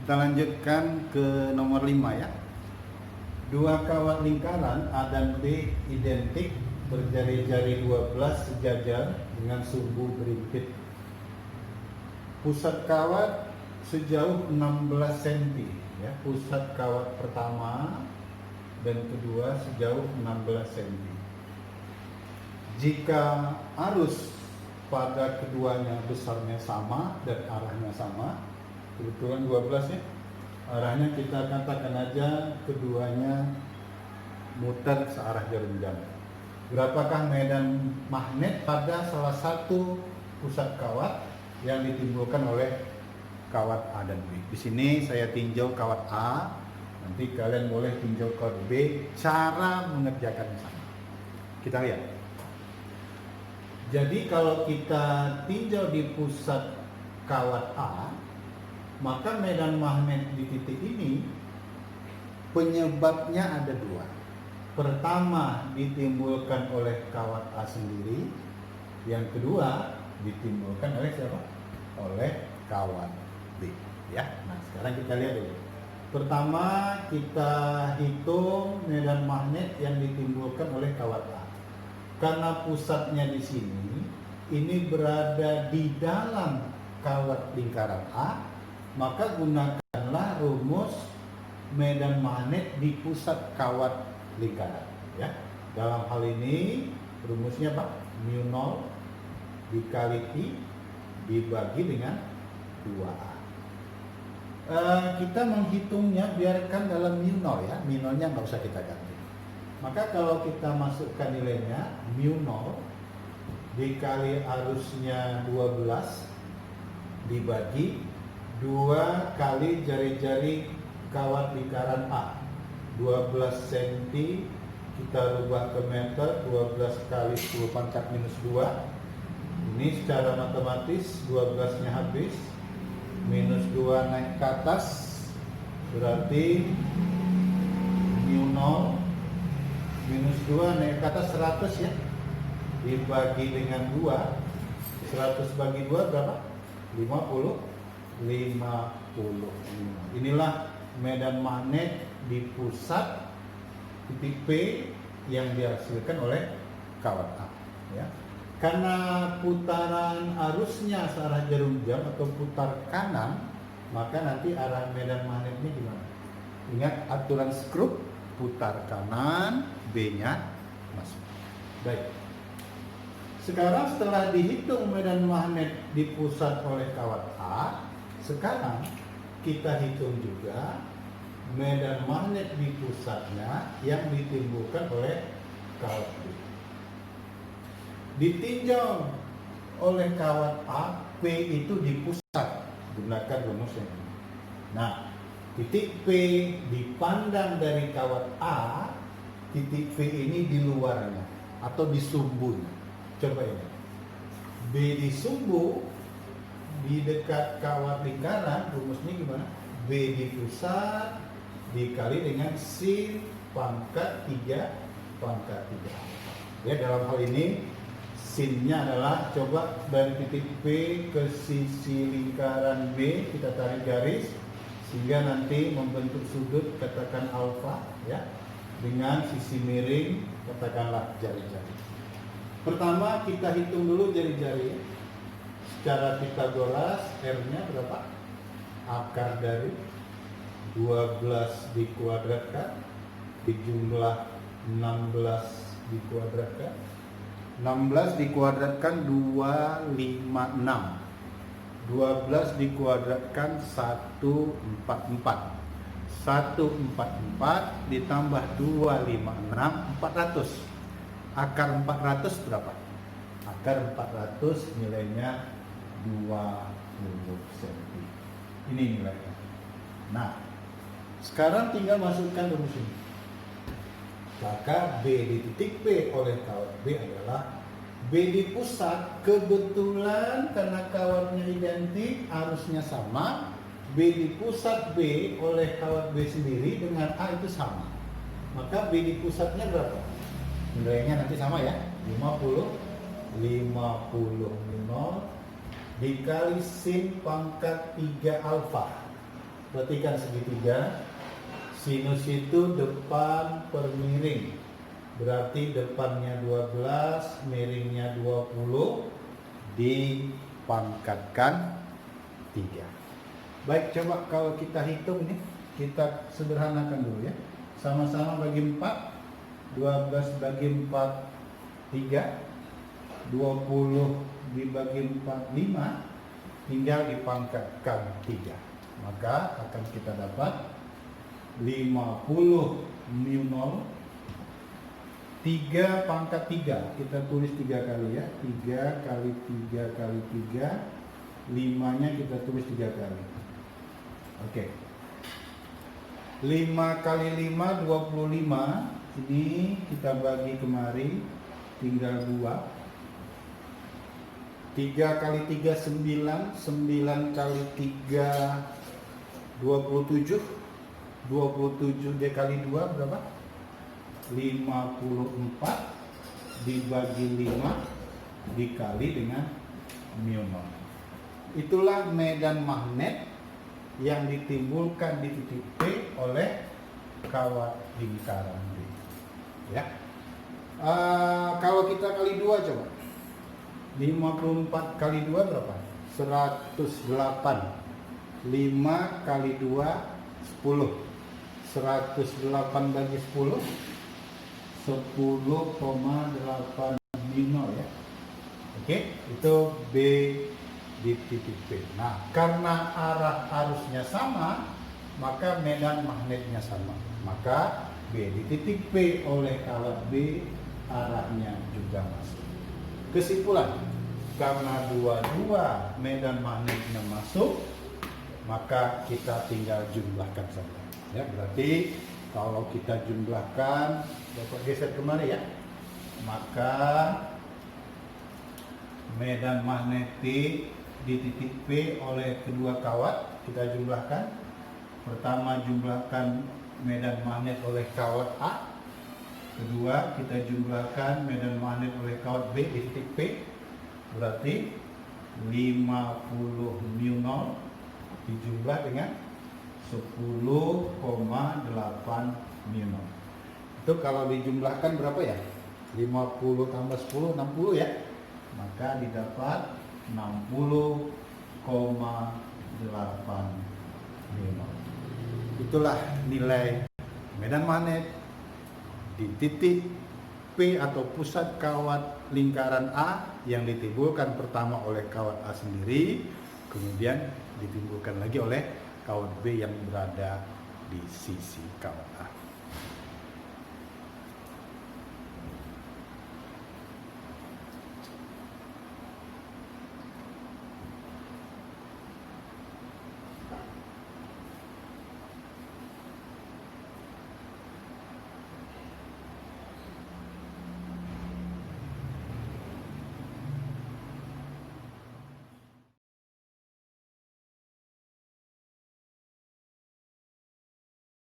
Kita lanjutkan ke nomor 5 ya. Dua kawat lingkaran A dan B identik, berjari-jari 12 sejajar dengan sumbu berimpit. Pusat kawat sejauh 16 cm ya. Pusat kawat pertama dan kedua sejauh 16 cm. Jika arus pada keduanya besarnya sama dan arahnya sama, kebetulan 12 ya, arahnya kita katakan aja keduanya muter searah jarum jam. Berapakah medan magnet pada salah satu pusat kawat yang ditimbulkan oleh kawat A dan B? Di sini saya tinjau kawat A, nanti kalian boleh tinjau kawat B. Cara mengerjakannya sama. Kita lihat. Jadi kalau kita tinjau di pusat kawat A, maka medan magnet di titik ini penyebabnya ada dua. Pertama ditimbulkan oleh kawat A sendiri, yang kedua ditimbulkan oleh siapa? Oleh kawat B. Ya, nah sekarang kita lihat dulu. Pertama kita hitung medan magnet yang ditimbulkan oleh kawat A. Karena pusatnya di sini, ini berada di dalam kawat lingkaran A, maka gunakanlah rumus medan magnet di pusat kawat lingkaran. Ya, dalam hal ini rumusnya apa? Mu0 dikali I dibagi dengan 2A. Kita menghitungnya biarkan dalam mu0 ya, mu0-nya nggak usah kita ganti. Maka kalau kita masukkan nilainya mu0 dikali arusnya 12 dibagi 2 kali jari-jari kawat lingkaran A, 12 cm kita rubah ke meter, 12 kali 10 pangkat minus 2. Ini secara matematis 12-nya habis, minus 2 naik ke atas, berarti mu0 minus 2 naik ke atas 100 ya, dibagi dengan 2, 100 bagi 2 berapa? 55. Inilah medan magnet di pusat titik P yang dihasilkan oleh kawat A ya. Karena putaran arusnya searah jarum jam atau putar kanan, maka nanti arah medan magnetnya gimana? Ingat aturan Scrooge, putar kanan, B-nya masuk. Baik. Sekarang setelah dihitung medan magnet di pusat oleh kawat A, sekarang kita hitung juga medan magnet di pusatnya yang ditimbulkan oleh kawat B. Ditinjau oleh kawat A, P itu di pusat, gunakan rumus yang ini. Nah, titik P dipandang dari kawat A, titik P ini di luarnya atau di sumbunya. Coba ini. B di sumbu di dekat kawat lingkaran, rumusnya gimana? B di pusat dikali dengan sin pangkat 3 pangkat 3. Ya, dalam hal ini sinnya adalah, coba dari titik P ke sisi lingkaran B kita tarik garis sehingga nanti membentuk sudut, katakan alfa ya, dengan sisi miring katakanlah jari-jari. Pertama kita hitung dulu jari-jari. Secara Pitagoras R-nya berapa? Akar dari 12 dikuadratkan dijumlah 16 dikuadratkan. 16 dikuadratkan 256. 12 dikuadratkan 144. 144 ditambah 256 400. Akar 400 berapa? Akar 400 nilainya 20 cm. Ini nilainya. Nah, sekarang tinggal masukkan rumus ini. Maka B di titik P oleh kawat B adalah B di pusat, kebetulan karena kawatnya identik, arusnya sama. B di pusat B oleh kawat B sendiri dengan A itu sama. Maka B di pusatnya berapa? Nilainya nanti sama ya, 50 dikali sin pangkat 3 alfa. perhatikan segitiga. Sinus itu depan per miring. Berarti depannya 12, miringnya 20, dipangkatkan 3. Baik, coba kalau kita hitung ini, kita sederhanakan dulu ya. Sama-sama bagi 4, 12 bagi 4, 3, 20 dibagi 4, 5, tinggal dipangkatkan 3. Maka akan kita dapat 50 mu 0, 3 pangkat 3, kita tulis 3 kali ya, 3 kali 3 kali 3, 5 nya kita tulis 3 kali. Oke, 5 kali 5, 25, ini kita bagi kemari, tinggal 2. 3 kali 3, 9, 9 kali 3, 27, 27 dikali 2 berapa? 54 dibagi 5 dikali dengan mu 0. Itulah medan magnet yang ditimbulkan di titik P oleh kawat lingkaran B. Ya. Kalau kita kali 2 coba. 54 kali 2 berapa? 108. 5 kali 2 10. 108 bagi 10 10,8 mu 0 ya. Oke, itu B di titik P. Nah, karena arah arusnya sama, maka medan magnetnya sama. Maka B di titik P oleh kawat B arahnya juga masuk. Kesimpulan, karena dua-dua medan magnetnya masuk, maka kita tinggal jumlahkan saja. Ya, berarti kalau kita jumlahkan, dapat geser kemari ya, maka medan magnetik di titik P oleh kedua kawat kita jumlahkan. Pertama, jumlahkan medan magnet oleh kawat A. Kedua, kita jumlahkan medan magnet oleh kawat B di titik P. Berarti 50 mu 0 dijumlah dengan 10,8 mu 0. Itu kalau dijumlahkan berapa ya? 50 tambah 10, 60 ya. Maka didapat 60,8 mu 0. Itulah nilai medan magnet di titik P atau pusat kawat lingkaran A yang ditimbulkan pertama oleh kawat A sendiri, kemudian ditimbulkan lagi oleh kawat B yang berada di sisi kawat A.